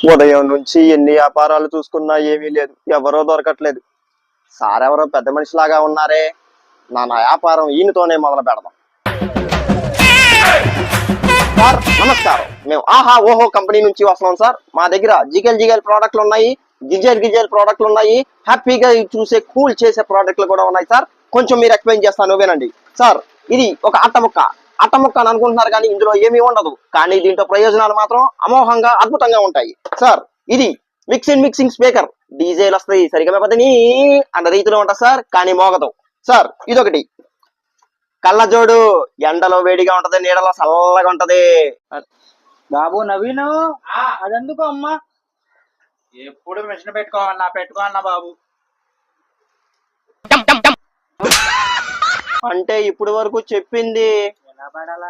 ఉదయం నుంచి ఎన్ని వ్యాపారాలు చూసుకున్నా ఏమీ లేదు, ఎవరో దొరకట్లేదు. సార్ ఎవరో పెద్ద మనిషిలాగా ఉన్నారే, నా వ్యాపారం ఈయనతోనే మొదలు పెడదాం. సార్ నమస్కారం, మేము ఆహా ఓహో కంపెనీ నుంచి వస్తున్నాం సార్. మా దగ్గర జిగేల్ ప్రోడక్ట్లు ఉన్నాయి, గిజేల్ ప్రోడక్ట్లు ఉన్నాయి, హ్యాపీగా చూసే కూల్ చేసే ప్రోడక్ట్లు కూడా ఉన్నాయి సార్. కొంచెం మీరు ఎక్స్ప్లెయిన్ చేస్తాను వినండి సార్. ఇది ఒక అట్ట ముక్క అని అనుకుంటున్నారు కానీ ఇందులో ఏమీ ఉండదు, కానీ దీంట్లో ప్రయోజనాలు మాత్రం అమోఘంగా అద్భుతంగా ఉంటాయి సార్. ఇది మిక్సింగ్ స్పీకర్, డీజేలు వస్తాయి సరిగా పదని అన్న రీతిలో ఉంటుంది సార్, కానీ మోగదు సార్. ఇదొకటి కళ్ళజోడు, ఎండలో వేడిగా ఉంటది, నీడలో చల్లగా ఉంటది. బాబు నవీను, అదెందుకు అమ్మా? ఎప్పుడు మిషన్ పెట్టుకోవాలన్నా బాబు. అంటే ఇప్పుడు వరకు చెప్పింది ఎలా పడాలా?